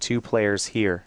two players here.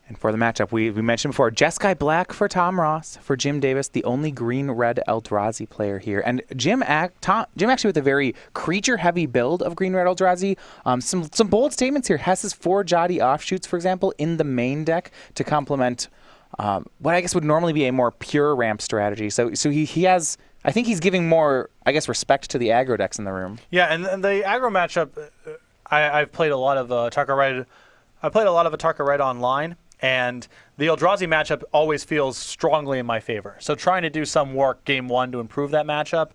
And for the matchup, we mentioned before, Jeskai Black for Tom Ross, for Jim Davis, the only green-red Eldrazi player here. And Jim actually with a very creature-heavy build of green-red Eldrazi. Some bold statements here. Has his 4 Jodi offshoots, for example, in the main deck to complement what I guess would normally be a more pure ramp strategy. So he has, I think he's giving more, I guess, respect to the aggro decks in the room. Yeah, and the aggro matchup, I've played a lot of Atarka Red. I played a lot of Atarka Red online. And the Eldrazi matchup always feels strongly in my favor. So trying to do some work game 1 to improve that matchup,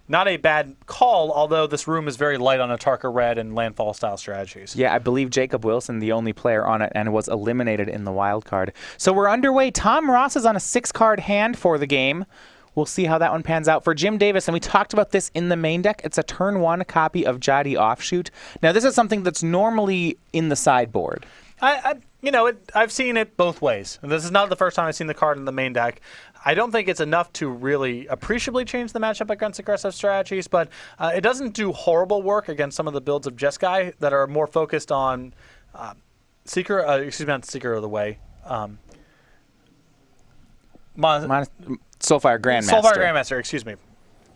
not a bad call, although this room is very light on Atarka Red and landfall style strategies. Yeah, I believe Jacob Wilson, the only player on it, and was eliminated in the wild card. So we're underway. Tom Ross is on a 6-card hand for the game. We'll see how that one pans out. For Jim Davis, and we talked about this in the main deck, it's a turn 1 copy of Jodi Offshoot. Now, this is something that's normally in the sideboard. I've seen it both ways. And this is not the first time I've seen the card in the main deck. I don't think it's enough to really appreciably change the matchup against aggressive strategies, but it doesn't do horrible work against some of the builds of Jeskai that are more focused on not Seeker of the Way. Soulfire Grandmaster. Soulfire Grandmaster, excuse me.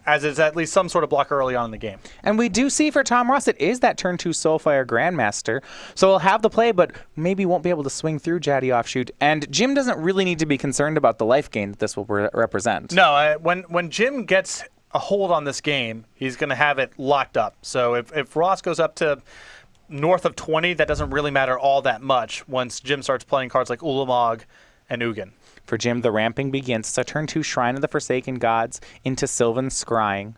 As is at least some sort of block early on in the game. And we do see for Tom Ross, it is that turn 2 Soulfire Grandmaster. So he'll have the play, but maybe won't be able to swing through Jodi Offshoot. And Jim doesn't really need to be concerned about the life gain that this will represent. No, when Jim gets a hold on this game, he's going to have it locked up. So if Ross goes up to north of 20, that doesn't really matter all that much once Jim starts playing cards like Ulamog and Ugin. For Jim, the ramping begins. It's a turn 2 Shrine of the Forsaken Gods into Sylvan Scrying.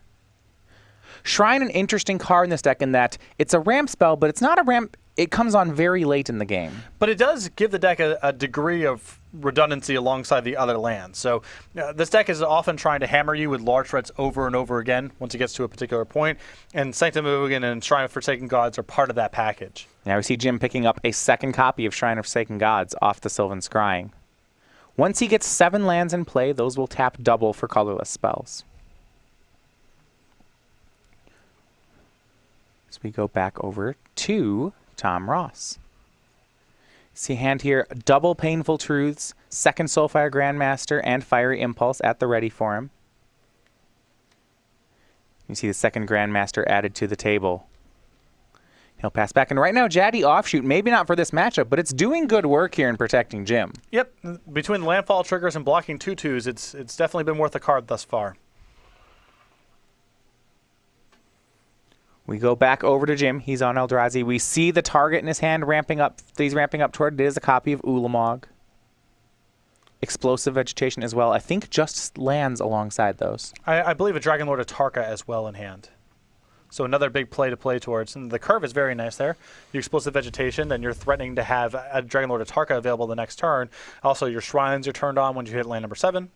Shrine, an interesting card in this deck in that it's a ramp spell, but it's not a ramp. It comes on very late in the game. But it does give the deck a degree of redundancy alongside the other lands. So this deck is often trying to hammer you with large threats over and over again once it gets to a particular point. And Sanctum of Ugin and Shrine of Forsaken Gods are part of that package. Now we see Jim picking up a 2nd copy of Shrine of Forsaken Gods off the Sylvan Scrying. Once he gets 7 lands in play, those will tap double for colorless spells. So we go back over to Tom Ross. See hand here, double Painful Truths, 2nd Soulfire Grandmaster, and Fiery Impulse at the ready for him. You see the 2nd Grandmaster added to the table. He'll pass back. And right now, Jodi Offshoot, maybe not for this matchup, but it's doing good work here in protecting Jim. Yep. Between the landfall triggers and blocking 2/2s, it's definitely been worth a card thus far. We go back over to Jim. He's on Eldrazi. We see the target in his hand ramping up. He's ramping up toward it is a copy of Ulamog. Explosive Vegetation as well. I think just lands alongside those. I believe a Dragonlord Atarka as well in hand. So another big play to play towards. And the curve is very nice there. Your Explosive Vegetation, and you're threatening to have a Dragonlord Atarka available the next turn. Also, your Shrines are turned on when you hit land number 7.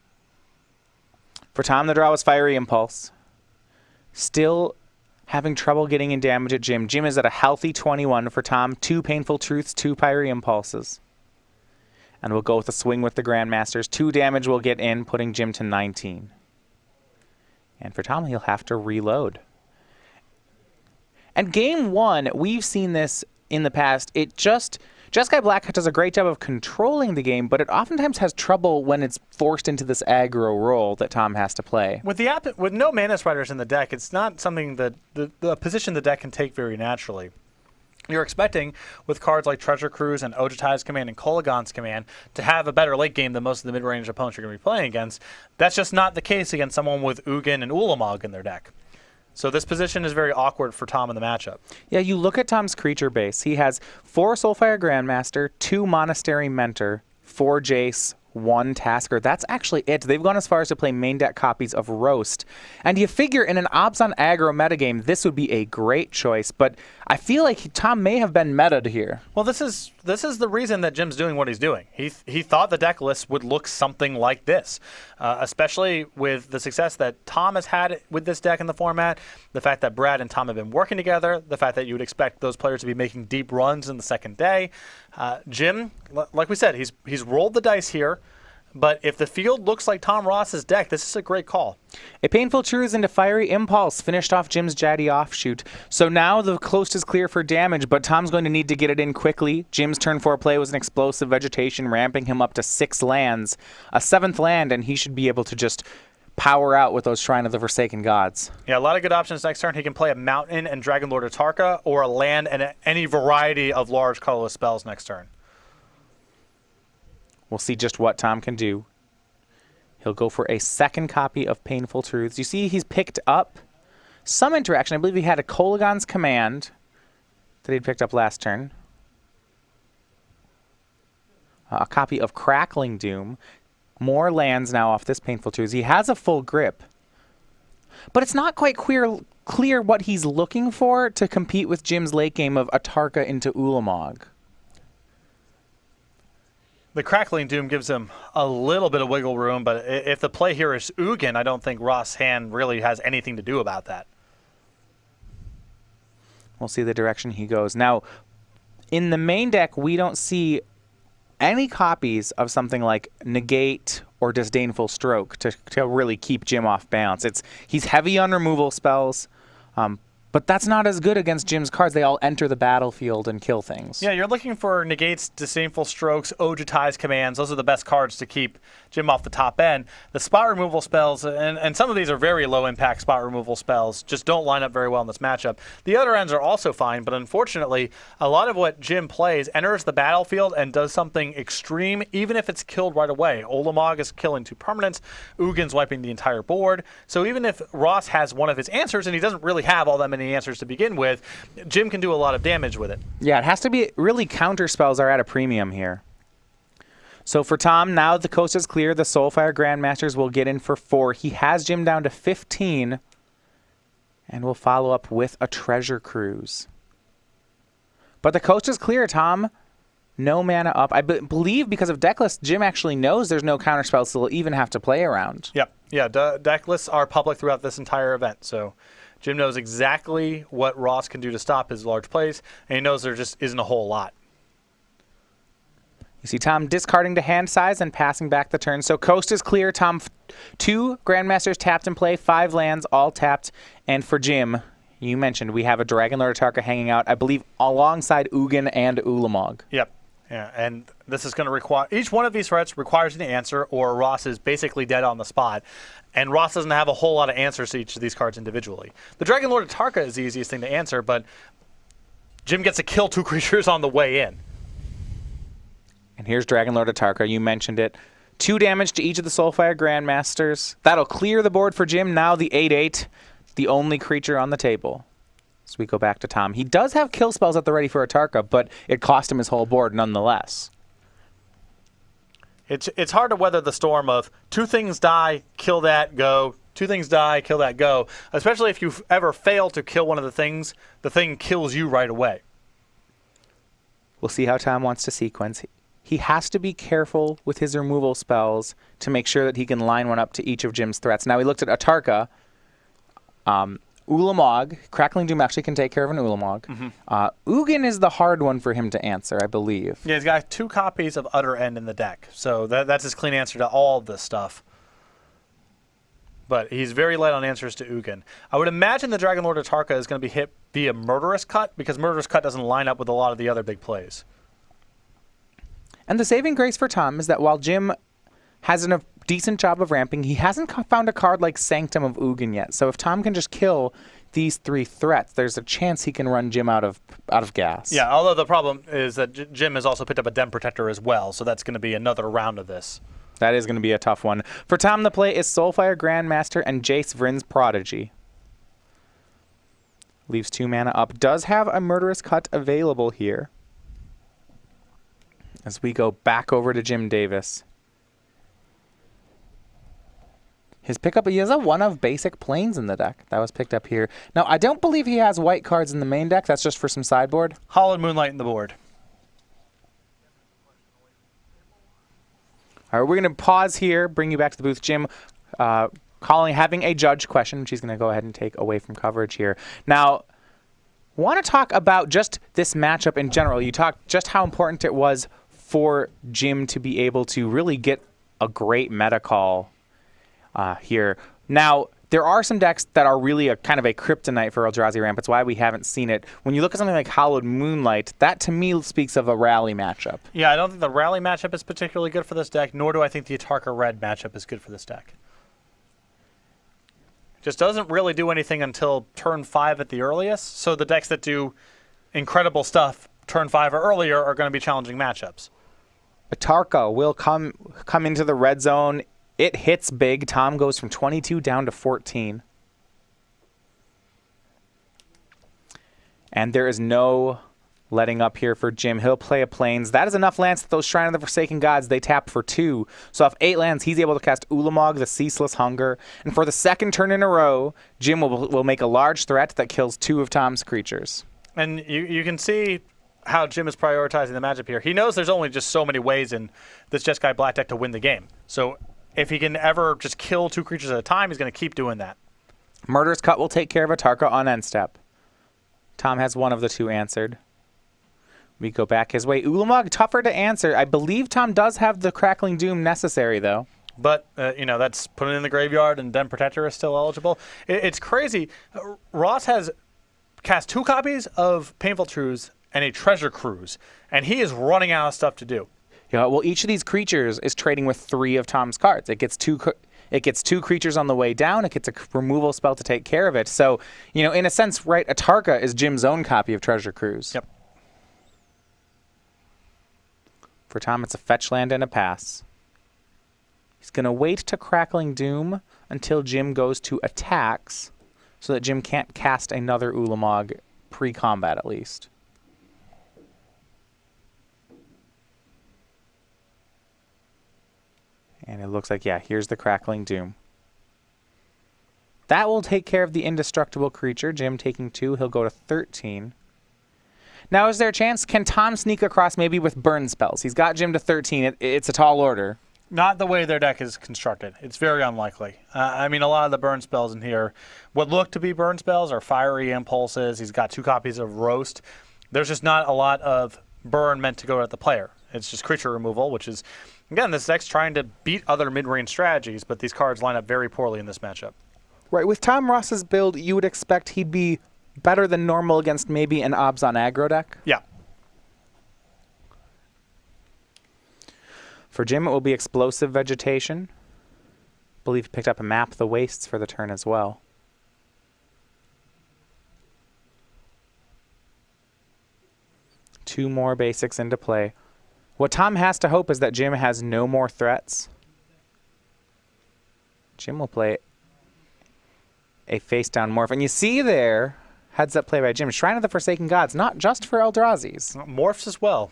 For Tom, the draw was Fiery Impulse. Still having trouble getting in damage at Jim. Jim is at a healthy 21 for Tom. 2 Painful Truths, 2 Fiery Impulses. And we'll go with a swing with the Grandmasters. 2 damage will get in, putting Jim to 19. And for Tom, he'll have to reload. And game 1, we've seen this in the past. Jeskai Black does a great job of controlling the game, but it oftentimes has trouble when it's forced into this aggro role that Tom has to play. With no Mana Spiders in the deck, it's not something that the position the deck can take very naturally. You're expecting, with cards like Treasure Cruise and Ojutai's Command and Kolaghan's Command, to have a better late game than most of the mid-range opponents you're going to be playing against. That's just not the case against someone with Ugin and Ulamog in their deck. So this position is very awkward for Tom in the matchup. Yeah, you look at Tom's creature base. He has 4 Soulfire Grandmaster, 2 Monastery Mentor, 4 Jace, 1 Tasker. That's actually it. They've gone as far as to play main deck copies of Roast. And you figure in an Obs on aggro metagame, this would be a great choice, but I feel like Tom may have been meta'd here. Well, this is the reason that Jim's doing what he's doing. He thought the deck list would look something like this, especially with the success that Tom has had with this deck in the format, the fact that Brad and Tom have been working together, the fact that you would expect those players to be making deep runs in the second day. Jim, like we said, he's rolled the dice here, but if the field looks like Tom Ross's deck, this is a great call. A Painful Truths into Fiery Impulse finished off Jim's Jaddy offshoot. So now the coast is clear for damage, but Tom's going to need to get it in quickly. Jim's turn 4 play was an Explosive Vegetation, ramping him up to 6 lands. A 7th land, and he should be able to just power out with those Shrine of the Forsaken Gods. Yeah, a lot of good options next turn. He can play a Mountain and Dragon Lord Atarka, or a land and any variety of large colorless spells next turn. We'll see just what Tom can do. He'll go for a 2nd copy of Painful Truths. You see he's picked up some interaction. I believe he had a Kolaghan's Command that he'd picked up last turn. A copy of Crackling Doom. More lands now off this Painful Truths. He has a full grip. But it's not quite clear what he's looking for to compete with Jim's late game of Atarka into Ulamog. The Crackling Doom gives him a little bit of wiggle room, but if the play here is Ugin, I don't think Ross' hand really has anything to do about that. We'll see the direction he goes. Now, in the main deck, we don't see any copies of something like Negate or Disdainful Stroke to really keep Jim off balance. He's heavy on removal spells, but that's not as good against Jim's cards. They all enter the battlefield and kill things. Yeah, you're looking for Negates, Disdainful Strokes, Ojutai's Commands. Those are the best cards to keep Jim off the top end. The spot removal spells, and some of these are very low-impact spot removal spells, just don't line up very well in this matchup. The other ends are also fine, but unfortunately, a lot of what Jim plays enters the battlefield and does something extreme, even if it's killed right away. Ulamog is killing 2 permanents. Ugin's wiping the entire board. So even if Ross has one of his answers, and he doesn't really have all that many answers to begin with, Jim can do a lot of damage with it. Yeah, it has to be really counter spells are at a premium here. So for Tom, now the coast is clear. The Soulfire Grandmasters will get in for 4. He has Jim down to 15, and will follow up with a Treasure Cruise. But the coast is clear, Tom. No mana up. I believe because of deck list, Jim actually knows there's no counter spells, so he'll even have to play around. Yep. Yeah, deck lists are public throughout this entire event, so Jim knows exactly what Ross can do to stop his large plays, and he knows there just isn't a whole lot. You see Tom discarding to hand size and passing back the turn. So coast is clear. Tom, 2 Grandmasters tapped in play, 5 lands, all tapped. And for Jim, you mentioned we have a Dragon Lord Atarka hanging out, I believe, alongside Ugin and Ulamog. Yep. Yeah, and this is going to require, each one of these threats requires an answer, or Ross is basically dead on the spot. And Ross doesn't have a whole lot of answers to each of these cards individually. The Dragon Lord Atarka is the easiest thing to answer, but Jim gets to kill 2 creatures on the way in. And here's Dragon Lord Atarka. You mentioned it. 2 damage to each of the Soulfire Grandmasters. That'll clear the board for Jim. Now the 8/8, the only creature on the table. So we go back to Tom. He does have kill spells at the ready for Atarka, but it cost him his whole board nonetheless. It's hard to weather the storm of 2 things die, kill that, go. 2 things die, kill that, go. Especially if you ever fail to kill one of the things, the thing kills you right away. We'll see how Tom wants to sequence. He has to be careful with his removal spells to make sure that he can line one up to each of Jim's threats. Now, we looked at Atarka. Ulamog, Crackling Doom actually can take care of an Ulamog. Ugin is the hard one for him to answer, I believe. Yeah, he's got 2 copies of Utter End in the deck. So that's his clean answer to all of this stuff. But he's very light on answers to Ugin. I would imagine the Dragon Lord Atarka is going to be hit via Murderous Cut, because Murderous Cut doesn't line up with a lot of the other big plays. And the saving grace for Tom is that while Jim has a decent job of ramping, he hasn't found a card like Sanctum of Ugin yet. So if Tom can just kill these 3 threats, there's a chance he can run Jim out of gas. Yeah, although the problem is that Jim has also picked up a Den Protector as well, so that's going to be another round of this. That is going to be a tough one. For Tom, the play is Soulfire Grandmaster and Jace Vryn's Prodigy. Leaves 2 mana up. Does have a Murderous Cut available here. As we go back over to Jim Davis. His pickup, he has a 1 of basic planes in the deck. That was picked up here. Now, I don't believe he has white cards in the main deck. That's just for some sideboard. Hollowed Moonlight in the board. All right, we're going to pause here, bring you back to the booth. Jim, having a judge question, which he's going to go ahead and take away from coverage here. Now, want to talk about just this matchup in general. You talked just how important it was for Jim to be able to really get a great meta call here. Now, there are some decks that are really a kind of a kryptonite for Eldrazi Ramp. It's why we haven't seen it. When you look at something like Hallowed Moonlight, that to me speaks of a rally matchup. Yeah, I don't think the rally matchup is particularly good for this deck, nor do I think the Atarka Red matchup is good for this deck. Just doesn't really do anything until turn 5 at the earliest, so the decks that do incredible stuff turn 5 or earlier are going to be challenging matchups. Atarka will come into the red zone. It hits big. Tom goes from 22 down to 14. And there is no letting up here for Jim. He'll play a Plains. That is enough lands that those Shrine of the Forsaken Gods, they tap for 2. So off 8 lands, he's able to cast Ulamog, the Ceaseless Hunger. And for the second turn in a row, Jim will make a large threat that kills 2 of Tom's creatures. And you can see how Jim is prioritizing the matchup here. He knows there's only just so many ways in this Jeskai Black deck to win the game. So if he can ever just kill 2 creatures at a time, he's going to keep doing that. Murderous Cut will take care of Atarka on end step. Tom has one of the 2 answered. We go back his way. Ulamog, tougher to answer. I believe Tom does have the Crackling Doom necessary, though. But, that's put it in the graveyard, and Den Protector is still eligible. It's crazy. Ross has cast 2 copies of Painful Truths and a Treasure Cruise, and he is running out of stuff to do. Yeah, well, each of these creatures is trading with 3 of Tom's cards. It gets 2 creatures on the way down. It gets a removal spell to take care of it. So, in a sense, right, Atarka is Jim's own copy of Treasure Cruise. Yep. For Tom, it's a fetch land and a pass. He's going to wait to Crackling Doom until Jim goes to attacks so that Jim can't cast another Ulamog pre-combat at least. And it looks like, yeah, here's the Crackling Doom. That will take care of the indestructible creature. Jim taking 2. He'll go to 13. Now, is there a chance? Can Tom sneak across maybe with burn spells? He's got Jim to 13. It's a tall order. Not the way their deck is constructed. It's very unlikely. A lot of the burn spells in here, what look to be burn spells are Fiery Impulses. He's got 2 copies of Roast. There's just not a lot of burn meant to go at the player. It's just creature removal, which is, again, this deck's trying to beat other mid-range strategies, but these cards line up very poorly in this matchup. Right, with Tom Ross's build, you would expect he'd be better than normal against maybe an Obs on aggro deck? Yeah. For Jim, it will be Explosive Vegetation. I believe he picked up a Map the Wastes for the turn as well. Two more basics into play. What Tom has to hope is that Jim has no more threats. Jim will play a face-down Morph. And you see there, heads-up play by Jim, Shrine of the Forsaken Gods, not just for Eldrazi's. Morphs as well.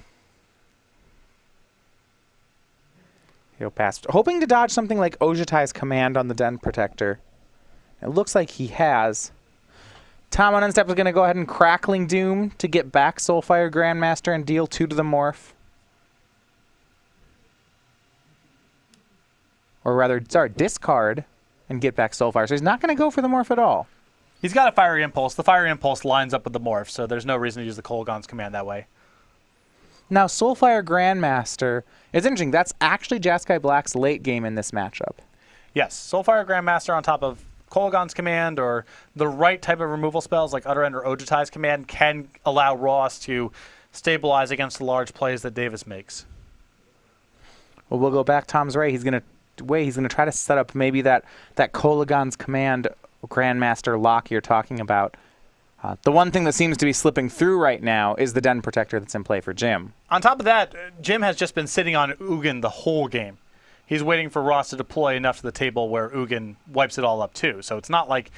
He'll pass. Hoping to dodge something like Ojutai's Command on the Den Protector. It looks like he has. Tom on end step is going to go ahead and Crackling Doom to get back Soulfire Grandmaster and deal 2 to the Morph. Or rather, sorry, discard and get back Soulfire. So he's not going to go for the Morph at all. He's got a Fiery Impulse. The Fiery Impulse lines up with the Morph, so there's no reason to use the Kolaghan's Command that way. Now, Soulfire Grandmaster is interesting. That's actually Jeskai Black's late game in this matchup. Yes, Soulfire Grandmaster on top of Kolaghan's Command or the right type of removal spells like Utter End or Ojutai's Command can allow Ross to stabilize against the large plays that Davis makes. Well, we'll go back Tom's way. He's going to try to set up maybe that Kolaghan's Command Grandmaster lock you're talking about. The one thing that seems to be slipping through right now is the Den Protector that's in play for Jim. On top of that, Jim has just been sitting on Ugin the whole game. He's waiting for Ross to deploy enough to the table where Ugin wipes it all up too. So it's not like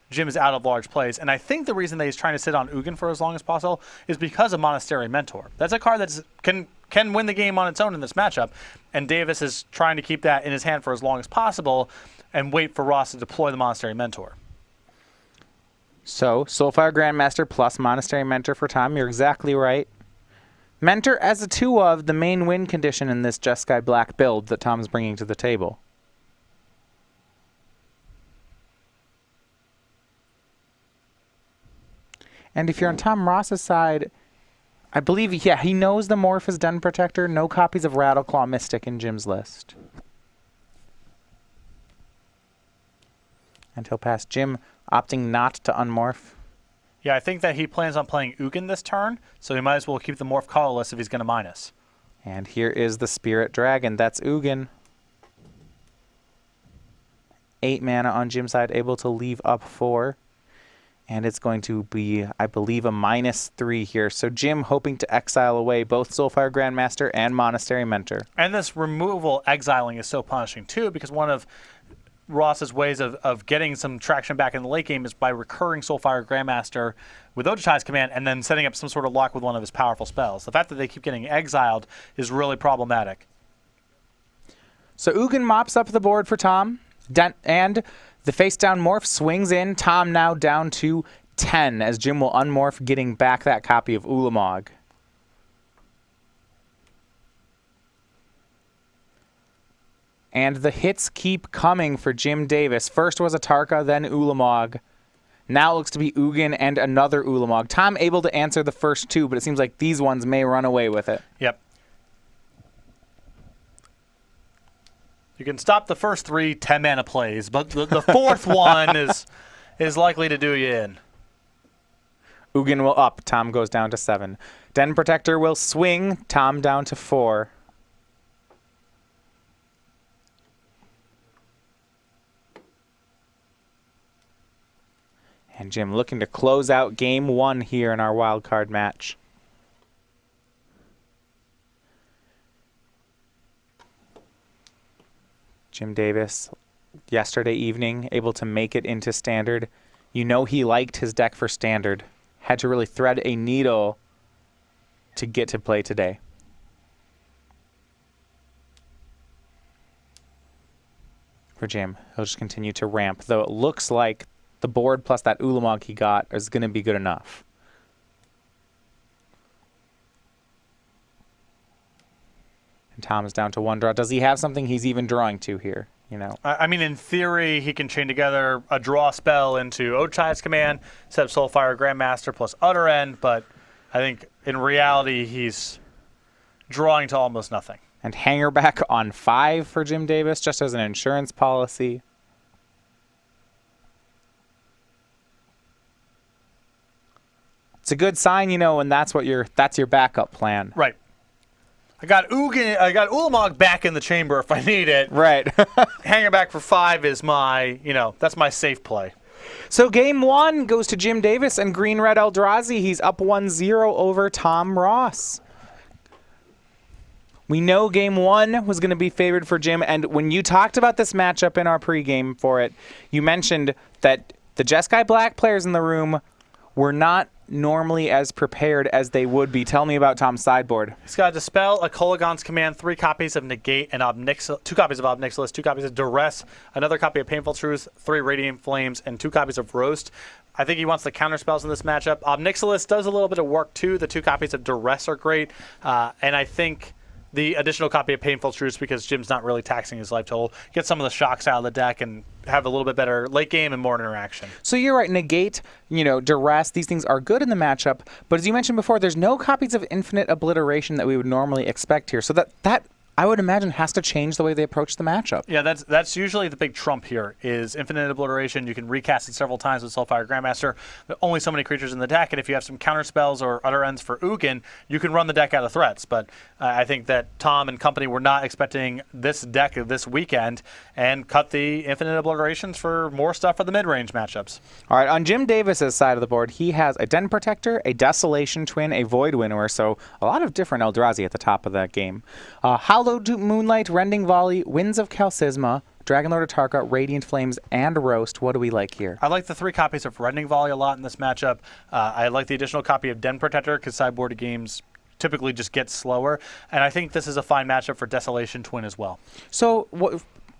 Jim is out of large plays. And I think the reason that he's trying to sit on Ugin for as long as possible is because of Monastery Mentor. That's a card that can win the game on its own in this matchup. And Davis is trying to keep that in his hand for as long as possible and wait for Ross to deploy the Monastery Mentor. So, Soulfire Grandmaster plus Monastery Mentor for Tom. You're exactly right. Mentor as a 2 of the main win condition in this Jeskai Black build that Tom's bringing to the table. And if you're on Tom Ross's side, I believe, yeah, he knows the Morph is Den Protector. No copies of Rattleclaw Mystic in Jim's list. And he'll pass Jim, opting not to unmorph. Yeah, I think that he plans on playing Ugin this turn, so he might as well keep the morph colorless if he's going to minus. And here is the Spirit Dragon. That's Ugin. 8 mana on Jim's side, able to leave up 4. And it's going to be, I believe, a -3 here. So Jim hoping to exile away both Soulfire Grandmaster and Monastery Mentor. And this removal exiling is so punishing, too, because one of Ross's ways of getting some traction back in the late game is by recurring Soulfire Grandmaster with Ojutai's command and then setting up some sort of lock with one of his powerful spells. The fact that they keep getting exiled is really problematic. So Ugin mops up the board for Tom, and the face-down morph swings in. Tom now down to 10 as Jim will unmorph, getting back that copy of Ulamog. And the hits keep coming for Jim Davis. First was a Tarka, then Ulamog. Now it looks to be Ugin and another Ulamog. Tom able to answer the first 2, but it seems like these ones may run away with it. Yep. You can stop the first 3 10-mana plays, but the fourth one is likely to do you in. Ugin will up. Tom goes down to 7. Den Protector will swing. Tom down to 4. And Jim looking to close out game 1 here in our wild card match. Jim Davis, yesterday evening, able to make it into Standard. You know he liked his deck for Standard. Had to really thread a needle to get to play today. For Jim, he'll just continue to ramp, though it looks like the board plus that Ulamog he got is going to be good enough. And Tom is down to 1 draw. Does he have something he's even drawing to here? You know, I mean, in theory, he can chain together a draw spell into Ojutai's command, set up Soulfire Grandmaster plus Utter End, but I think in reality, he's drawing to almost nothing. And hanger back on 5 for Jim Davis, just as an insurance policy. It's a good sign, you know, and that's your backup plan. Right. I got Ulamog back in the chamber if I need it. Right. Hanging back for 5 is my, that's my safe play. So game 1 goes to Jim Davis and Green Red Eldrazi. He's up 1-0 over Tom Ross. We know game 1 was going to be favored for Jim, and when you talked about this matchup in our pregame for it, you mentioned that the Jeskai Black players in the room were not normally as prepared as they would be. Tell me about Tom's sideboard. He's got Dispel, a Kolaghan's Command, 3 copies of Negate and 2 copies of Obnixilis, 2 copies of Duress, another copy of Painful Truth, 3 Radiant Flames, and 2 copies of Roast. I think he wants the counter spells in this matchup. Obnixilis does a little bit of work too. The 2 copies of Duress are great, and I think the additional copy of Painful Truce, because Jim's not really taxing his life total, get some of the shocks out of the deck and have a little bit better late game and more interaction. So you're right, Negate, Duress, these things are good in the matchup, but as you mentioned before, there's no copies of Infinite Obliteration that we would normally expect here. So that I would imagine has to change the way they approach the matchup. Yeah, that's usually the big trump here is Infinite Obliteration. You can recast it several times with Soulfire Grandmaster. There are only so many creatures in the deck, and if you have some counter spells or Utter Ends for Ugin, you can run the deck out of threats. But I think that Tom and company were not expecting this deck this weekend and cut the Infinite Obliterations for more stuff for the mid-range matchups. All right, on Jim Davis's side of the board, he has a Den Protector, a Desolation Twin, a Void Winnower, so a lot of different Eldrazi at the top of that game. Hallowed Moonlight, Rending Volley, Winds of Calcisma, Dragonlord of Tarka, Radiant Flames, and Roast. What do we like here? I like the 3 copies of Rending Volley a lot in this matchup. I like the additional copy of Den Protector because sideboard games typically just get slower. And I think this is a fine matchup for Desolation Twin as well. So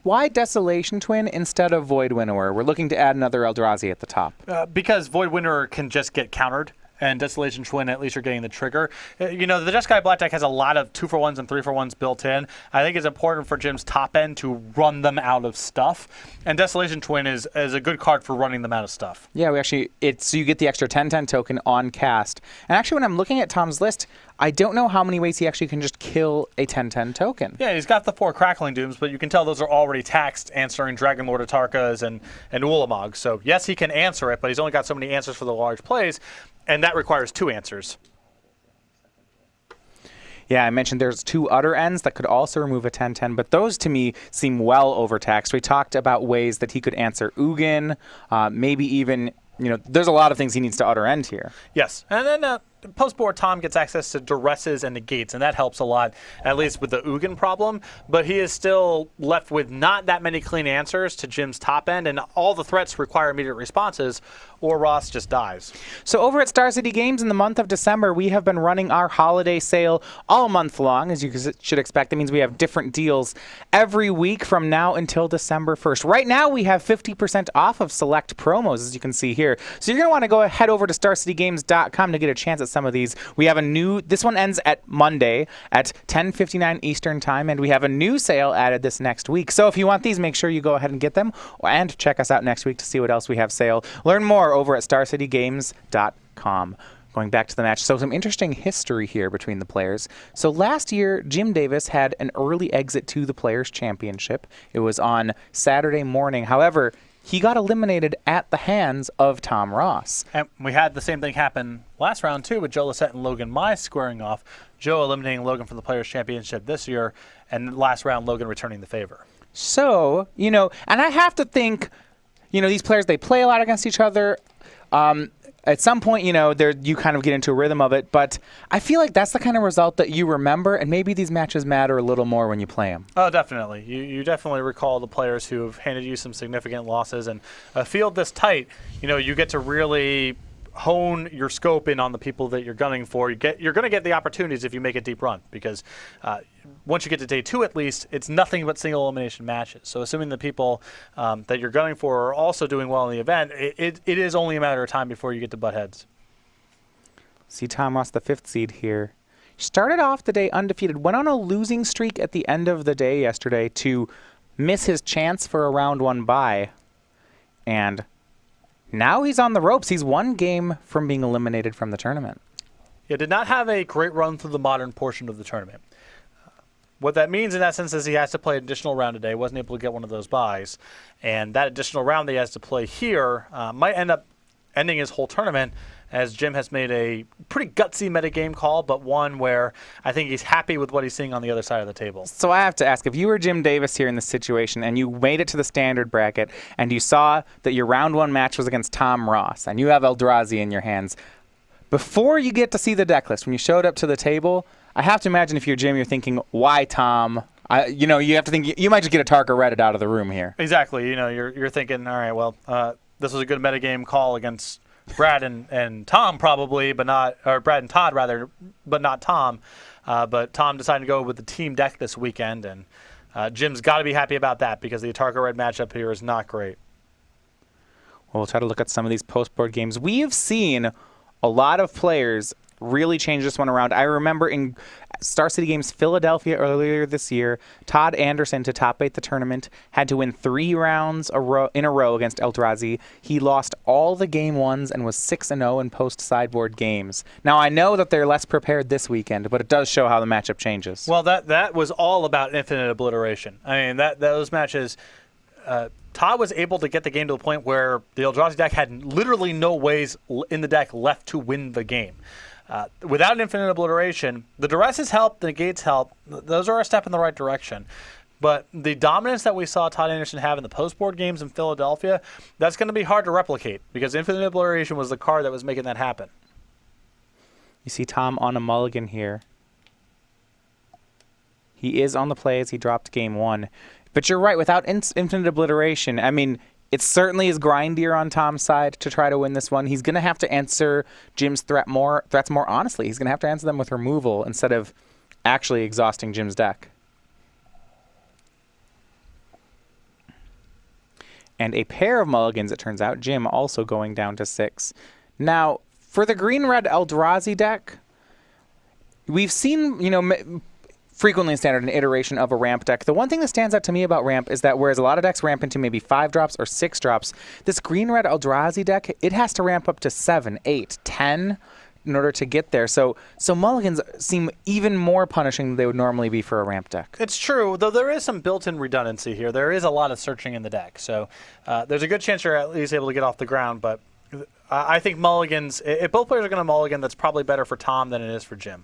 why Desolation Twin instead of Void Winnower? We're looking to add another Eldrazi at the top. Because Void Winnower can just get countered. and Desolation Twin, at least you're getting the trigger. The Jeskai Black deck has a lot of 2-for-1s and 3-for-1s built in. I think it's important for Jim's top end to run them out of stuff, and Desolation Twin is a good card for running them out of stuff. Yeah, so you get the extra 10/10 token on cast. And actually, when I'm looking at Tom's list, I don't know how many ways he actually can just kill a 10/10 token. Yeah, he's got the 4 Crackling Dooms, but you can tell those are already taxed, answering Dragon Lord Atarkas and Ulamog. So yes, he can answer it, but he's only got so many answers for the large plays, and that requires 2 answers. Yeah, I mentioned there's 2 Utter Ends that could also remove a 10/10, but those to me seem well overtaxed. We talked about ways that he could answer Ugin, maybe even, there's a lot of things he needs to Utter End here. Yes, and then post-board Tom gets access to Duresses and Negates, and that helps a lot, at least with the Ugin problem, but he is still left with not that many clean answers to Jim's top end, and all the threats require immediate responses, or Ross just dies. So over at Star City Games in the month of December, we have been running our holiday sale all month long, as you should expect. That means we have different deals every week from now until December 1st. Right now, we have 50% off of select promos, as you can see here. So you're going to want to go head over to StarCityGames.com to get a chance at some of these. We have this one ends at Monday at 10:59 Eastern Time, and we have a new sale added this next week. So if you want these, make sure you go ahead and get them, and check us out next week to see what else we have sale. Learn more over at StarCityGames.com. Going back to the match, so some interesting history here between the players. So last year, Jim Davis had an early exit to the Players' Championship. It was on Saturday morning. However, he got eliminated at the hands of Tom Ross. And we had the same thing happen last round, too, with Joe Lissette and Logan Mize squaring off. Joe eliminating Logan from the Players' Championship this year, and last round, Logan returning the favor. So, and I have to think, these players, they play a lot against each other. At some point, you kind of get into a rhythm of it, but I feel like that's the kind of result that you remember, and maybe these matches matter a little more when you play them. Oh, definitely. You definitely recall the players who have handed you some significant losses, and a field this tight, you get to really hone your scope in on the people that you're gunning for. You're going to get the opportunities if you make a deep run, because once you get to day 2 at least, it's nothing but single elimination matches. So assuming the people that you're gunning for are also doing well in the event, it is only a matter of time before you get to butt heads. See Tom Ross, the 5th seed here. Started off the day undefeated, went on a losing streak at the end of the day yesterday to miss his chance for a round 1 bye. And now he's on the ropes. He's 1 game from being eliminated from the tournament. Yeah, did not have a great run through the modern portion of the tournament. What that means in that sense is he has to play an additional round today, wasn't able to get one of those buys. And that additional round that he has to play here might end up ending his whole tournament, as Jim has made a pretty gutsy metagame call, but one where I think he's happy with what he's seeing on the other side of the table. So I have to ask, if you were Jim Davis here in this situation and you made it to the standard bracket and you saw that your round 1 match was against Tom Ross and you have Eldrazi in your hands, before you get to see the deck list, when you showed up to the table, I have to imagine if you're Jim, you're thinking, why Tom? You have to think you might just get a Tarka Reddit out of the room here. Exactly. You're thinking, all right, well, this was a good metagame call against Brad and Tom probably, but not, or Brad and Todd rather, but not Tom. But Tom decided to go with the team deck this weekend, and Jim's got to be happy about that because the Atarka Red matchup here is not great. Well, we'll try to look at some of these post-board games. We have seen a lot of players really change this one around. I remember in Star City Games Philadelphia earlier this year, Todd Anderson, to top 8 the tournament, had to win 3 rounds in a row against Eldrazi. He lost all the game 1s and was 6-0 in post-sideboard games. Now, I know that they're less prepared this weekend, but it does show how the matchup changes. Well, that was all about infinite obliteration. I mean, those matches... Todd was able to get the game to the point where the Eldrazi deck had literally no ways in the deck left to win the game. Without an infinite obliteration, the Duresses help, the Negates help. Those are a step in the right direction. But the dominance that we saw Todd Anderson have in the post-board games in Philadelphia, that's going to be hard to replicate because infinite obliteration was the card that was making that happen. You see Tom on a mulligan here. He is on the play as he dropped game 1. But you're right, without infinite obliteration, I mean, it certainly is grindier on Tom's side to try to win this one. He's going to have to answer Jim's threats more honestly. He's going to have to answer them with removal instead of actually exhausting Jim's deck. And a pair of mulligans, it turns out. Jim also going down to 6. Now, For the green-red Eldrazi deck, we've seen, frequently in Standard an iteration of a ramp deck. The one thing that stands out to me about ramp is that whereas a lot of decks ramp into maybe 5 drops or 6 drops, this green-red Eldrazi deck, it has to ramp up to 7, 8, 10 in order to get there. So mulligans seem even more punishing than they would normally be for a ramp deck. It's true, though there is some built-in redundancy here. There is a lot of searching in the deck, so there's a good chance you're at least able to get off the ground, but I think mulligans, if both players are going to mulligan, that's probably better for Tom than it is for Jim.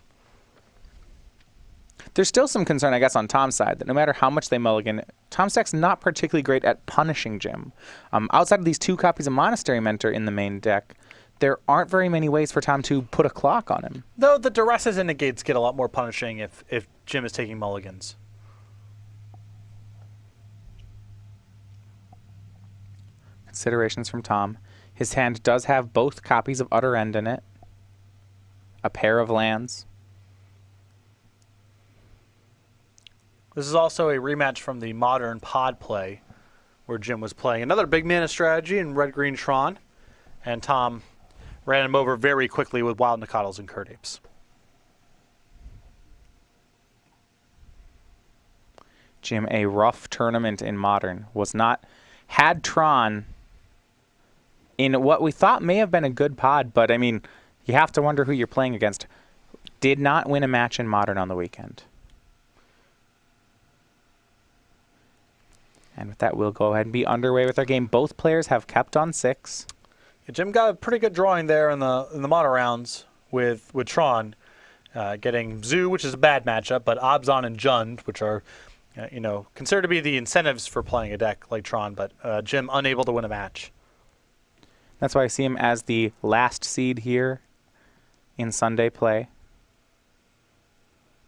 There's still some concern, I guess, on Tom's side that no matter how much they mulligan, Tom's deck's not particularly great at punishing Jim. Outside of these 2 copies of Monastery Mentor in the main deck, there aren't very many ways for Tom to put a clock on him. Though the duresses and negates get a lot more punishing if Jim is taking mulligans. Considerations from Tom. His hand does have both copies of Utter End in it, a pair of lands. This is also a rematch from the modern pod play where Jim was playing another big mana strategy in red-green Tron, and Tom ran him over very quickly with Wild Nacatls and Curd Apes. Jim, a rough tournament in Modern, had Tron in what we thought may have been a good pod, but I mean, you have to wonder who you're playing against. Did not win a match in Modern on the weekend. And with that, we'll go ahead and be underway with our game. Both players have kept on 6. Yeah, Jim got a pretty good drawing there in the modern rounds with Tron, getting Zoo, which is a bad matchup, but Abzan and Jund, which are considered to be the incentives for playing a deck like Tron, but Jim unable to win a match. That's why I see him as the last seed here in Sunday play.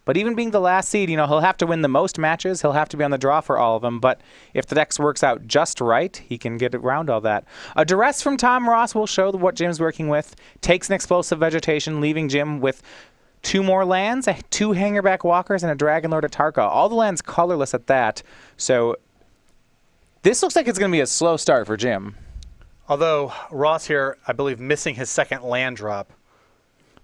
But even being the last seed, he'll have to win the most matches. He'll have to be on the draw for all of them. But if the deck works out just right, he can get around all that. A duress from Tom Ross will show what Jim's working with. Takes an explosive vegetation, leaving Jim with 2 more lands, 2 Hangerback Walkers, and a Dragon Lord Atarka. All the lands colorless at that. So this looks like it's going to be a slow start for Jim. Although Ross here, I believe, missing his second land drop.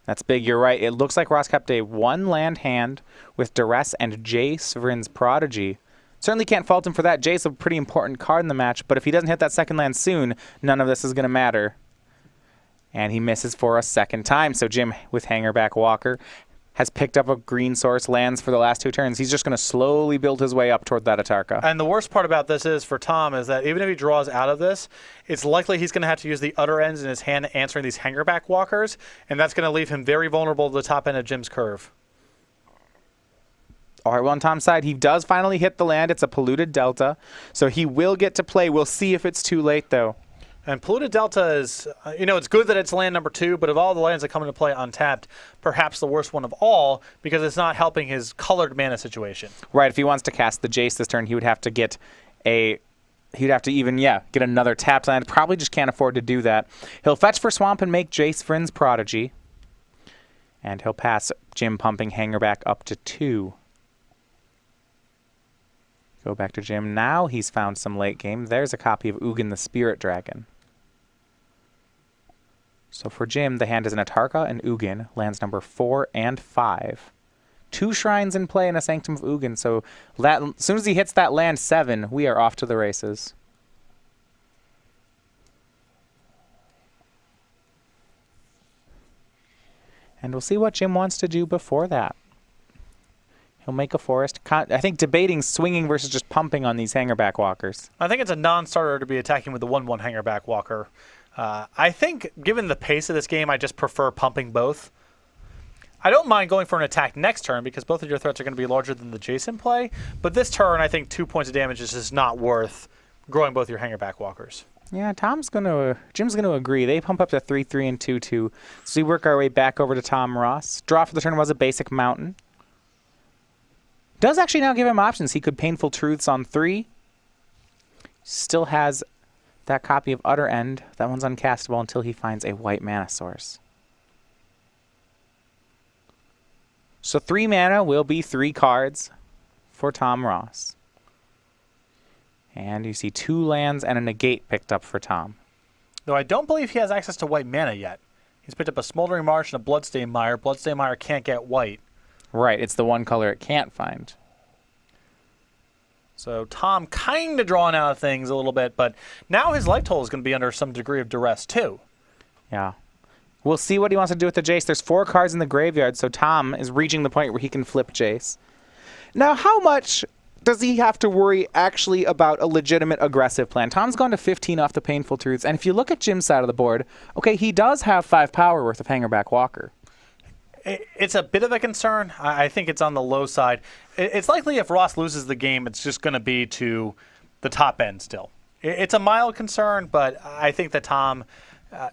That's big, you're right. It looks like Ross kept a 1-land hand with Duress and Jace, Vryn's Prodigy. Certainly can't fault him for that. Jace a pretty important card in the match, but if he doesn't hit that second land soon, none of this is going to matter. And he misses for a second time. So Jim, with Hangerback Walker, has picked up a green source, lands for the last 2 turns. He's just going to slowly build his way up toward that Atarka. And the worst part about this is, for Tom, is that even if he draws out of this, it's likely he's going to have to use the Utter Ends in his hand answering these Hangerback Walkers, and that's going to leave him very vulnerable to the top end of Jim's curve. All right, well, on Tom's side, he does finally hit the land. It's a Polluted Delta, so he will get to play. We'll see if it's too late, though. And Polluted Delta is, it's good that it's land number 2, but of all the lands that come into play untapped, perhaps the worst one of all, because it's not helping his colored mana situation. Right, if he wants to cast the Jace this turn, he would have to get get another tapped land. Probably just can't afford to do that. He'll fetch for Swamp and make Jace Vryn's Prodigy. And he'll pass Jim pumping Hangerback up to 2. Go back to Jim. Now he's found some late game. There's a copy of Ugin the Spirit Dragon. So for Jim, the hand is an Atarka and Ugin, lands number 4 and 5. 2 shrines in play and a Sanctum of Ugin. So that, as soon as he hits that land 7, we are off to the races. And we'll see what Jim wants to do before that. He'll make a forest. I think debating swinging versus just pumping on these Hangerback Walkers. I think it's a non-starter to be attacking with the 1/1 Hangerback Walker. I think, given the pace of this game, I just prefer pumping both. I don't mind going for an attack next turn because both of your threats are going to be larger than the Jason play. But this turn, I think 2 points of damage is just not worth growing both your Hangerback Walkers. Yeah, Jim's gonna agree. They pump up to 3/3 and 2/2. So we work our way back over to Tom Ross. Draw for the turn was a basic mountain. Does actually now give him options. He could Painful Truths on 3. Still has that copy of Utter End. That one's uncastable until he finds a white mana source. So 3 mana will be 3 cards for Tom Ross. And you see 2 lands and a negate picked up for Tom. Though I don't believe he has access to white mana yet. He's picked up a Smoldering Marsh and a Bloodstained Mire. Bloodstained Mire can't get white. Right, it's the one color it can't find. So Tom kind of drawing out of things a little bit, but now his life total is going to be under some degree of duress too. Yeah. We'll see what he wants to do with the Jace. There's 4 cards in the graveyard, so Tom is reaching the point where he can flip Jace. Now, how much does he have to worry actually about a legitimate aggressive plan? Tom's gone to 15 off the Painful Truths, and if you look at Jim's side of the board, okay, he does have 5 power worth of Hangerback Walker. It's a bit of a concern. I think it's on the low side. It's likely if Ross loses the game, it's just going to be to the top end still. It's a mild concern, but I think that Tom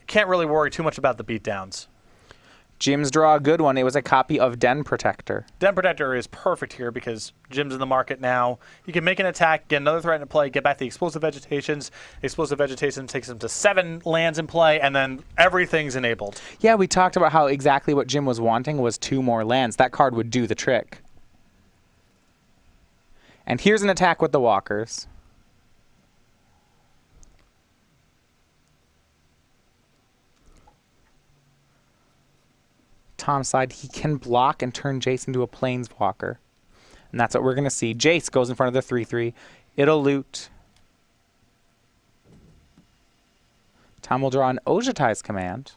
can't really worry too much about the beatdowns. Jim's draw a good one. It was a copy of Den Protector. Den Protector is perfect here because Jim's in the market now. He can make an attack, get another threat in play, get back the Explosive Vegetations. Explosive Vegetation takes him to 7 lands in play, and then everything's enabled. Yeah, we talked about how exactly what Jim was wanting was 2 more lands. That card would do the trick. And here's an attack with the Walkers. Tom's side, he can block and turn Jace into a Planeswalker. And that's what we're going to see. Jace goes in front of the 3-3. It'll loot. Tom will draw an Ojutai's Command.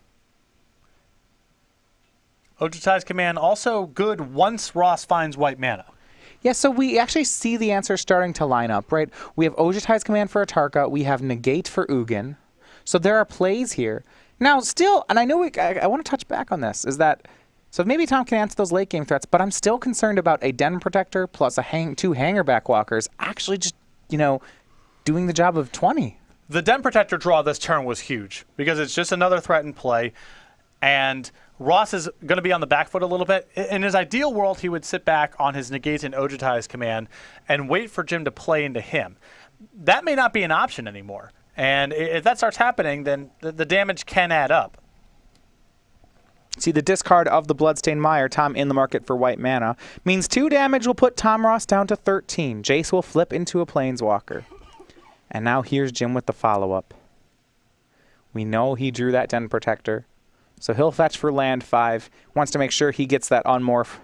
Ojutai's Command also good once Ross finds white mana. Yeah, so we actually see the answer starting to line up, right? We have Ojutai's Command for Atarka. We have Negate for Ugin. So there are plays here. Now, still, and I know I want to touch back on this, is that, so maybe Tom can answer those late game threats, but I'm still concerned about a Den Protector plus 2 Hangerback Walkers actually just, doing the job of 20. The Den Protector draw this turn was huge because it's just another threat in play, and Ross is going to be on the back foot a little bit. In his ideal world, he would sit back on his Negate and Ojutai's Command and wait for Jim to play into him. That may not be an option anymore. And if that starts happening, then the damage can add up. See, the discard of the Bloodstained Mire, Tom in the market for white mana, means 2 damage will put Tom Ross down to 13. Jace will flip into a Planeswalker. And now here's Jim with the follow-up. We know he drew that Den Protector. So he'll fetch for land 5. Wants to make sure he gets that unmorph.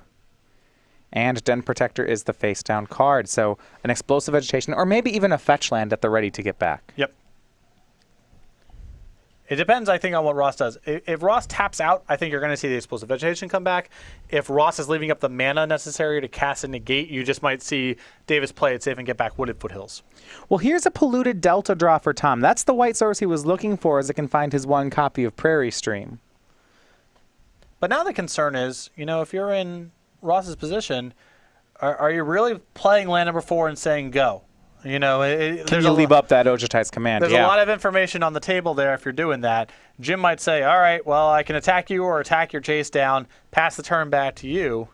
And Den Protector is the face-down card. So an Explosive Vegetation, or maybe even a fetch land at the ready to get back. Yep. It depends, I think, on what Ross does. If Ross taps out, I think you're going to see the Explosive Vegetation come back. If Ross is leaving up the mana necessary to cast and negate, you just might see Davis play it safe and get back Wooded Foothills. Well, here's a Polluted Delta draw for Tom. That's the white source he was looking for, as it can find his 1 copy of Prairie Stream. But now the concern is, if you're in Ross's position, are you really playing land number 4 and saying go? Can you leave up that Ojutai's Command? There's a lot of information on the table there if you're doing that. Jim might say, all right, well, I can attack you or attack your Jace down, pass the turn back to you.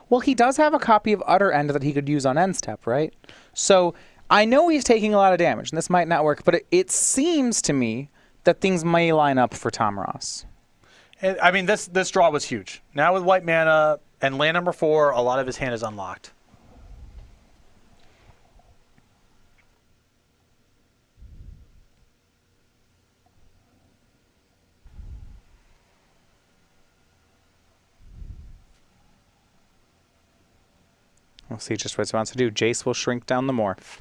Well, he does have a copy of Utter End that he could use on end step, right? So I know he's taking a lot of damage, and this might not work, but it seems to me that things may line up for Tom Ross. I mean, this draw was huge. Now with white mana and land number 4, a lot of his hand is unlocked. We'll see just what he wants to do. Jace will shrink down the morph.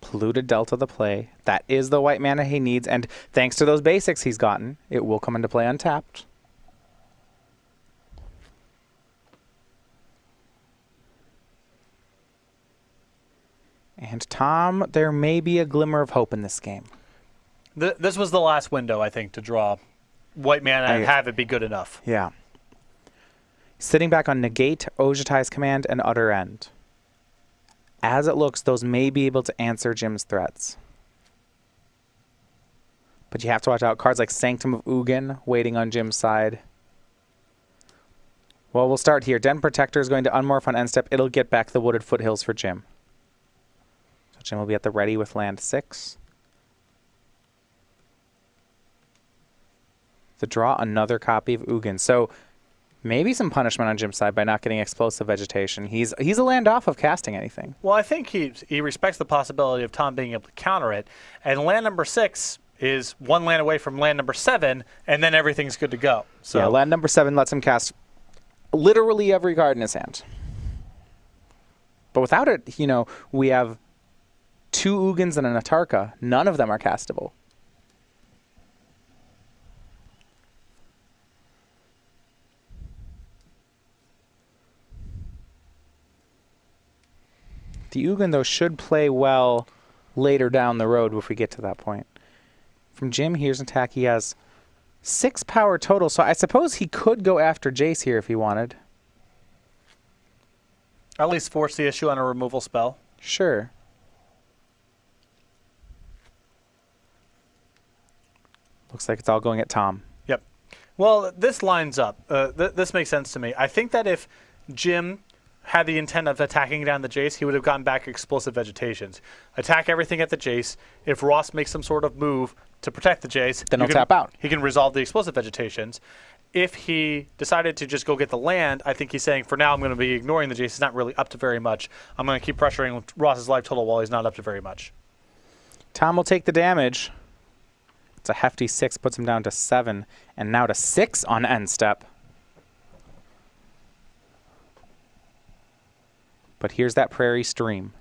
Polluted Delta the play. That is the white mana he needs, and thanks to those basics he's gotten, it will come into play untapped. And Tom, there may be a glimmer of hope in this game. This was the last window, I think, to draw white mana and have it be good enough. Yeah. Sitting back on Negate, Ojutai's Command, and Utter End. As it looks, those may be able to answer Jim's threats. But you have to watch out. Cards like Sanctum of Ugin waiting on Jim's side. Well, we'll start here. Den Protector is going to unmorph on end step. It'll get back the Wooded Foothills for Jim. So Jim will be at the ready with land 6. To draw another copy of Ugin. So maybe some punishment on Jim's side by not getting Explosive Vegetation. He's a land off of casting anything. Well, I think he respects the possibility of Tom being able to counter it. And land number 6 is one land away from land number 7, and then everything's good to go. So yeah, land number 7 lets him cast literally every card in his hand. But without it, we have 2 Ugins and an Atarka. None of them are castable. The Ugin, though, should play well later down the road if we get to that point. From Jim, here's an attack. He has 6 power total, so I suppose he could go after Jace here if he wanted. At least force the issue on a removal spell. Sure. Looks like it's all going at Tom. Yep. Well, this lines up. This makes sense to me. I think that if Jim had the intent of attacking down the Jace, he would have gotten back explosive vegetations. Attack everything at the Jace. If Ross makes some sort of move to protect the Jace, then he'll tap out. He can resolve the explosive vegetations. If he decided to just go get the land, I think he's saying, for now, I'm going to be ignoring the Jace. He's not really up to very much. I'm going to keep pressuring Ross's life total while he's not up to very much. Tom will take the damage. It's a hefty 6, puts him down to 7, and now to 6 on end step. But here's that Prairie Stream.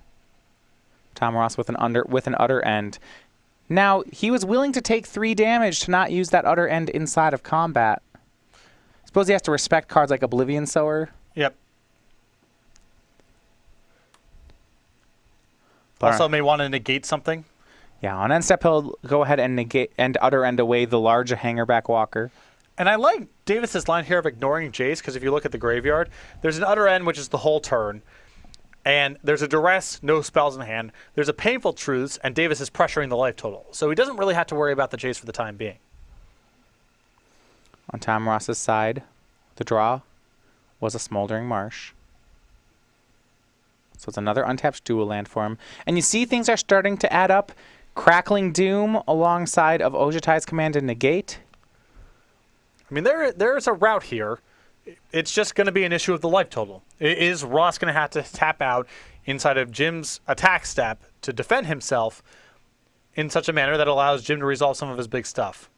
Tom Ross with an utter end. Now, he was willing to take 3 damage to not use that utter end inside of combat. Suppose he has to respect cards like Oblivion Sower. Yep. Also may want to negate something. Yeah, on end step, he'll go ahead and negate and utter end away the large Hangerback Walker. And I like Davis's line here of ignoring Jace, because if you look at the graveyard, there's an utter end, which is the whole turn. And there's a duress, no spells in hand. There's a painful truths, and Davis is pressuring the life total. So he doesn't really have to worry about the Jace for the time being. On Tom Ross's side, the draw was a Smoldering Marsh. So it's another untapped dual land for him. And you see things are starting to add up. Crackling Doom alongside of Ojutai's Command and Negate. I mean, there's a route here. It's just going to be an issue of the life total. Is Ross going to have to tap out inside of Jim's attack step to defend himself in such a manner that allows Jim to resolve some of his big stuff?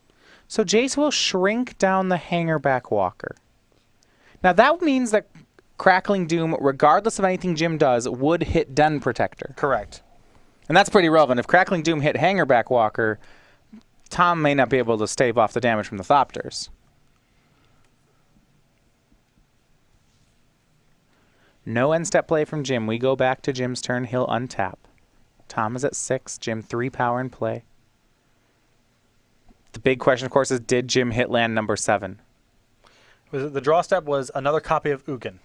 So Jace will shrink down the Hangerback Walker. Now that means that Crackling Doom, regardless of anything Jim does, would hit Den Protector. Correct. And that's pretty relevant. If Crackling Doom hit Hangerback Walker, Tom may not be able to stave off the damage from the Thopters. No end step play from Jim. We go back to Jim's turn. He'll untap. Tom is at 6. Jim 3 power in play. The big question, of course, is did Jim hit land number 7? The draw step was another copy of Ugin.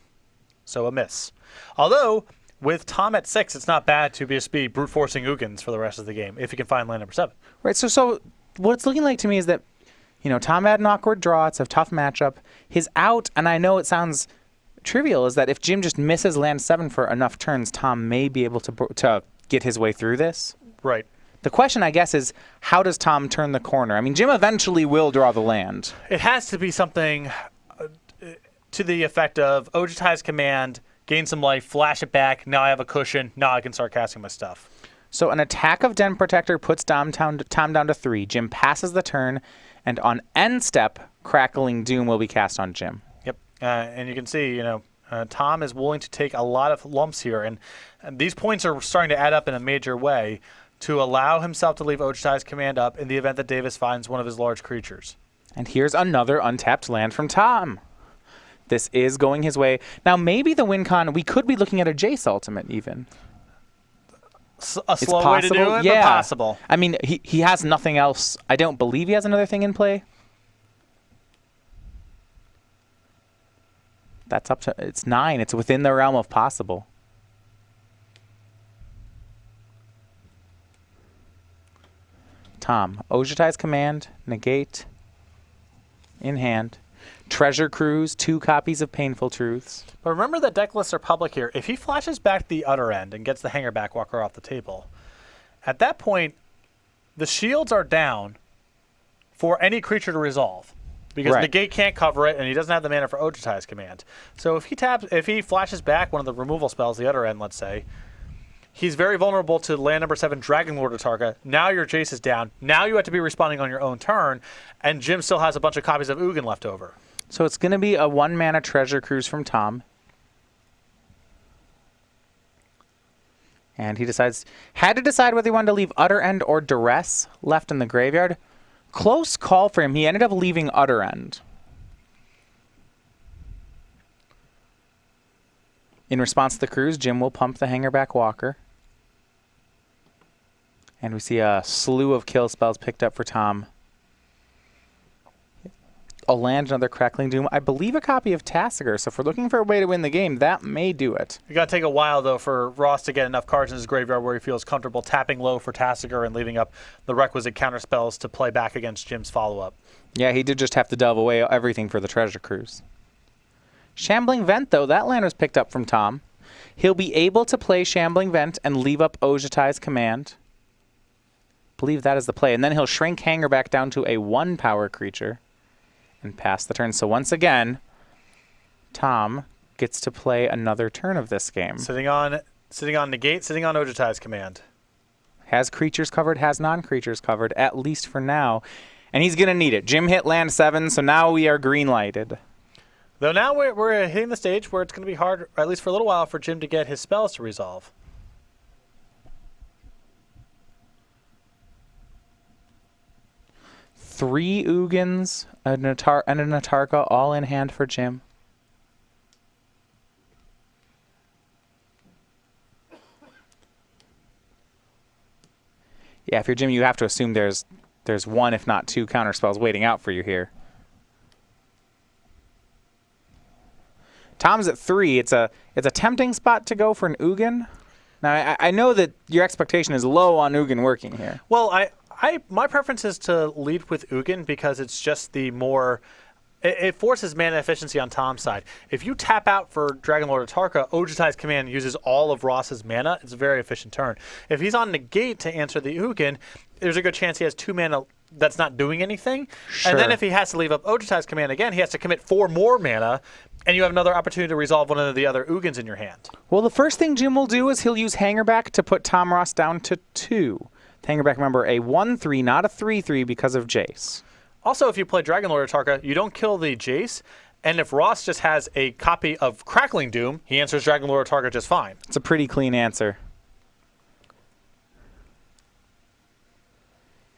So a miss. Although, with Tom at 6, it's not bad to just be brute forcing Ugins for the rest of the game if he can find land number 7. Right, so what it's looking like to me is that, Tom had an awkward draw. It's a tough matchup. His out, and I know it sounds trivial, is that if Jim just misses land 7 for enough turns, Tom may be able to get his way through this. Right. The question, I guess, is how does Tom turn the corner? I mean, Jim eventually will draw the land. It has to be something to the effect of Ojutai's Command, gain some life, flash it back, now I have a cushion, now I can start casting my stuff. So an attack of Den Protector puts Tom down to 3. Jim passes the turn, and on end step, Crackling Doom will be cast on Jim. Yep. And you can see, Tom is willing to take a lot of lumps here, and these points are starting to add up in a major way to allow himself to leave Ojutai's Command up in the event that Davis finds one of his large creatures. And here's another untapped land from Tom. This is going his way. Now, maybe the win con, we could be looking at a Jace ultimate even. A slow way to do it, yeah. But possible. I mean, he has nothing else. I don't believe he has another thing in play. That's up to, it's 9. It's within the realm of possible. Tom, Ojutai's Command, Negate, in hand. Treasure Cruise, 2 copies of Painful Truths. But remember that deck lists are public here. If he flashes back the utter end and gets the Hangerback Walker off the table, at that point, the shields are down for any creature to resolve. Because Negate can't cover it, and he doesn't have the mana for Ojutai's Command. So if he flashes back one of the removal spells, the utter end, let's say, He's very vulnerable to land number 7, Dragon Lord Atarka. Now your Jace is down. Now you have to be responding on your own turn, and Jim still has a bunch of copies of Ugin left over. So it's going to be a 1-mana Treasure Cruise from Tom. And he had to decide whether he wanted to leave Utter End or Duress left in the graveyard. Close call for him. He ended up leaving Utter End. In response to the cruise, Jim will pump the Hangerback Walker. And we see a slew of kill spells picked up for Tom. A land, another Crackling Doom. I believe a copy of Tassiger, so if we're looking for a way to win the game, that may do it. You got to take a while, though, for Ross to get enough cards in his graveyard where he feels comfortable tapping low for Tassiger and leaving up the requisite counter spells to play back against Jim's follow-up. Yeah, he did just have to delve away everything for the Treasure Cruise. Shambling Vent, though, that land was picked up from Tom. He'll be able to play Shambling Vent and leave up Ojutai's Command. Believe that is the play. And then he'll shrink Hangerback down to a 1-power creature and pass the turn. So once again, Tom gets to play another turn of this game. Sitting on Negate, sitting on Ojutai's Command. Has creatures covered, has non-creatures covered, at least for now. And he's going to need it. Jim hit land 7, so now we are green-lighted. Though now we're hitting the stage where it's going to be hard, or at least for a little while, for Jim to get his spells to resolve. Three Ugins and an Atarka all in hand for Jim. Yeah, if you're Jim, you have to assume there's one, if not 2 counter spells waiting out for you here. Tom's at 3. It's a tempting spot to go for an Ugin. Now I know that your expectation is low on Ugin working here. Well, my preference is to lead with Ugin because it's just the more. It forces mana efficiency on Tom's side. If you tap out for Dragon Lord Atarka, Ojutai's Command uses all of Ross's mana. It's a very efficient turn. If he's on Negate to answer the Ugin, there's a good chance he has 2 mana that's not doing anything. Sure. And then if he has to leave up Ojutai's Command again, he has to commit 4 more mana, and you have another opportunity to resolve one of the other Ugins in your hand. Well, the first thing Jim will do is he'll use Hangerback to put Tom Ross down to 2. Hangerback, remember, a 1/3, not a 3/3 because of Jace. Also, if you play Dragon Lord Atarka, you don't kill the Jace, and if Ross just has a copy of Crackling Doom, he answers Dragon Lord Atarka just fine. It's a pretty clean answer.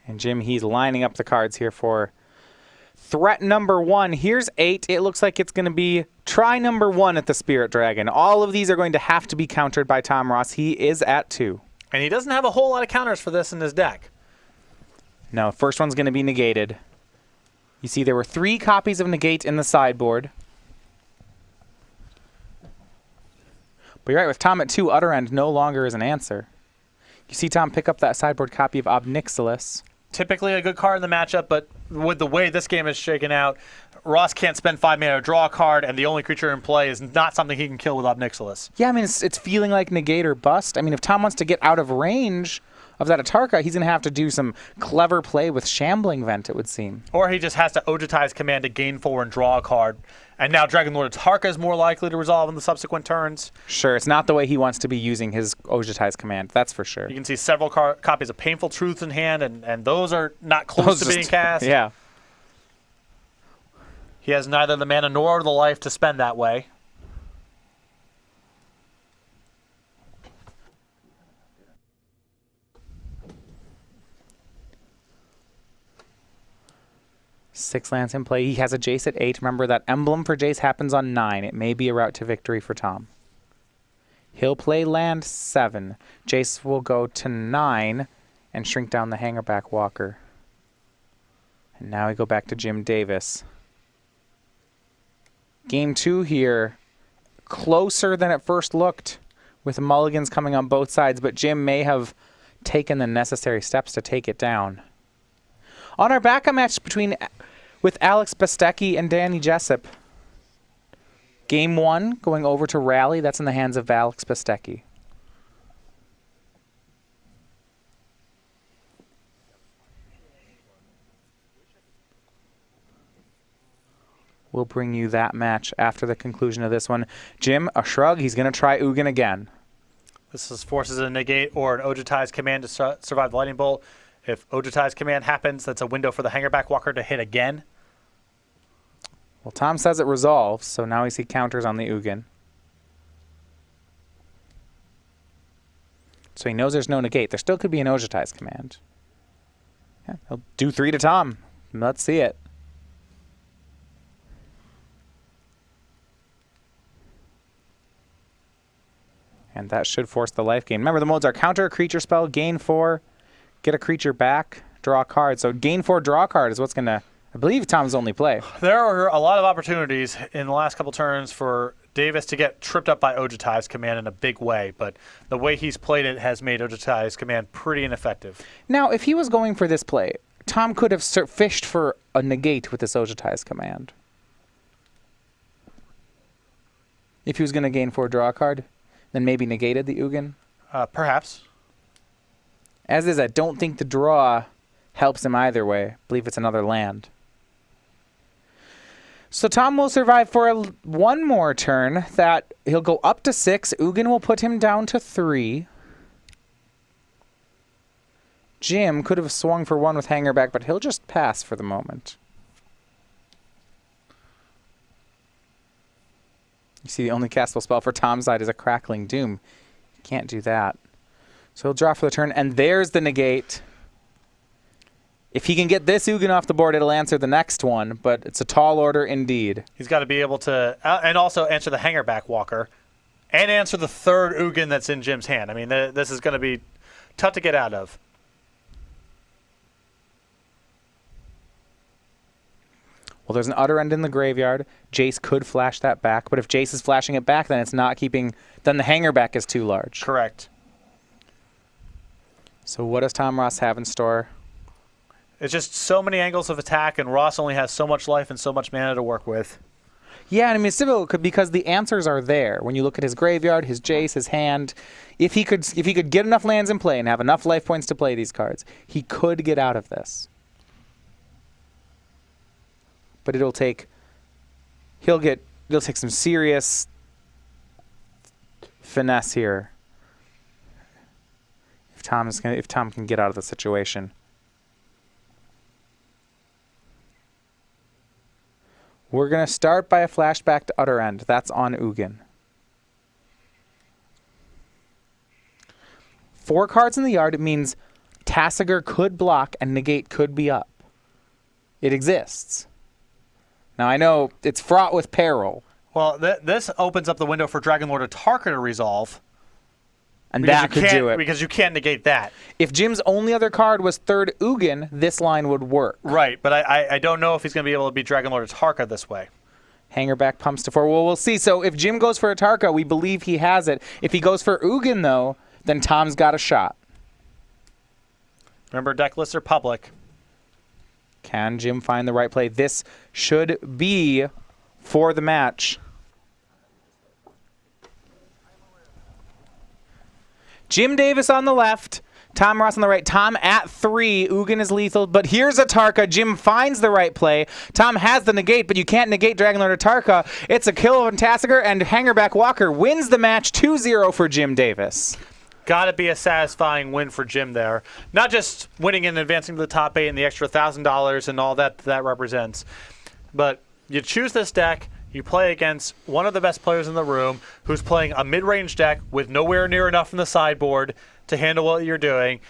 And Jim, he's lining up the cards here for threat number 1. Here's 8. It looks like it's going to be try number 1 at the Spirit Dragon. All of these are going to have to be countered by Tom Ross. He is at 2. And he doesn't have a whole lot of counters for this in his deck. No, first one's going to be negated. You see there were 3 copies of Negate in the sideboard. But you're right, with Tom at 2, Utter End no longer is an answer. You see Tom pick up that sideboard copy of Obnixilis. Typically a good card in the matchup, but with the way this game is shaken out, Ross can't spend 5 mana to draw a card, and the only creature in play is not something he can kill with Obnixilis. Yeah, I mean, it's feeling like negate or bust. I mean, if Tom wants to get out of range of that Atarka, he's going to have to do some clever play with Shambling Vent, it would seem. Or he just has to Ojutai's Command to gain 4 and draw a card. And now Dragon Lord Atarka is more likely to resolve in the subsequent turns. Sure, it's not the way he wants to be using his Ojutai's Command, that's for sure. You can see several copies of Painful Truths in hand, and those are not close to being cast. Yeah. He has neither the mana nor the life to spend that way. Six lands in play. He has a Jace at 8. Remember, that emblem for Jace happens on 9. It may be a route to victory for Tom. He'll play land 7. Jace will go to 9 and shrink down the Hangerback Walker. And now we go back to Jim Davis. Game 2 here, closer than it first looked, with mulligans coming on both sides, but Jim may have taken the necessary steps to take it down. On our backup match with Alex Bestecki and Danny Jessup, Game 1 going over to Rally. That's in the hands of Alex Bestecki. We'll bring you that match after the conclusion of this one. Jim, a shrug. He's going to try Ugin again. forces a negate or an Ojutai's command to survive the lightning bolt. If Ojutai's command happens, that's a window for the Hangerback Walker to hit again. Well, Tom says it resolves, so now we see counters on the Ugin. So he knows there's no negate. There still could be an Ojutai's command. Yeah, he'll do 3 to Tom. Let's see it. And that should force the life gain. Remember, the modes are counter a creature spell, gain 4, get a creature back, draw a card. So gain 4, draw a card is what's going to, I believe, Tom's only play. There are a lot of opportunities in the last couple turns for Davis to get tripped up by Ojutai's command in a big way, but the way he's played it has made Ojutai's command pretty ineffective. Now, if he was going for this play, Tom could have fished for a negate with this Ojutai's command. If he was going to gain 4, draw a card, then maybe negated the Ugin. Perhaps. As is, I don't think the draw helps him either way. I believe it's another land. So Tom will survive for one more turn. That he'll go up to 6. Ugin will put him down to 3. Jim could have swung for 1 with Hangerback, but he'll just pass for the moment. You see, the only castable spell for Tom's side is a Crackling Doom. Can't do that. So he'll draw for the turn, and there's the negate. If he can get this Ugin off the board, it'll answer the next one, but it's a tall order indeed. He's got to be able to, and also answer the Hangerback Walker, and answer the 3rd Ugin that's in Jim's hand. I mean, this is going to be tough to get out of. Well, there's an Utter End in the graveyard. Jace could flash that back, but if Jace is flashing it back, then it's not keeping, then the Hangerback is too large. Correct. So what does Tom Ross have in store? It's just so many angles of attack, and Ross only has so much life and so much mana to work with. Yeah, and I mean, it's difficult because the answers are there. When you look at his graveyard, his Jace, his hand, if he could get enough lands in play and have enough life points to play these cards, he could get out of this. But he'll take some serious finesse here if Tom can get out of the situation. We're going to start by a flashback to Utter End. That's on Ugin. 4 cards in the yard, it means Tasigur could block and negate could be up. It exists. Now, I know it's fraught with peril. Well, this opens up the window for Dragonlord Atarka to resolve. And that could do it. Because you can't negate that. If Jim's only other card was 3rd Ugin, this line would work. Right, but I don't know if he's going to be able to beat Dragonlord Atarka this way. Hangerback pumps to 4. Well, we'll see. So if Jim goes for Atarka, we believe he has it. If he goes for Ugin, though, then Tom's got a shot. Remember, deck lists are public. Can Jim find the right play? This should be for the match. Jim Davis on the left, Tom Ross on the right. Tom at 3. Ugin is lethal, but here's Atarka. Jim finds the right play. Tom has the negate, but you can't negate Dragonlord Atarka. It's a kill of Tasigur, and Hangerback Walker wins the match 2-0 for Jim Davis. Got to be a satisfying win for Jim there. Not just winning and advancing to the top 8 and the extra $1,000 and all that represents, but you choose this deck, you play against one of the best players in the room who's playing a mid-range deck with nowhere near enough from the sideboard to handle what you're doing.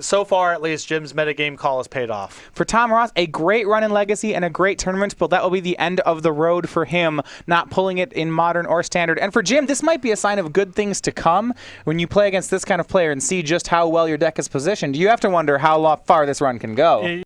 So far, at least, Jim's metagame call has paid off. For Tom Ross, a great run in Legacy and a great tournament, but that will be the end of the road for him, not pulling it in Modern or Standard. And for Jim, this might be a sign of good things to come. When you play against this kind of player and see just how well your deck is positioned, you have to wonder how far this run can go.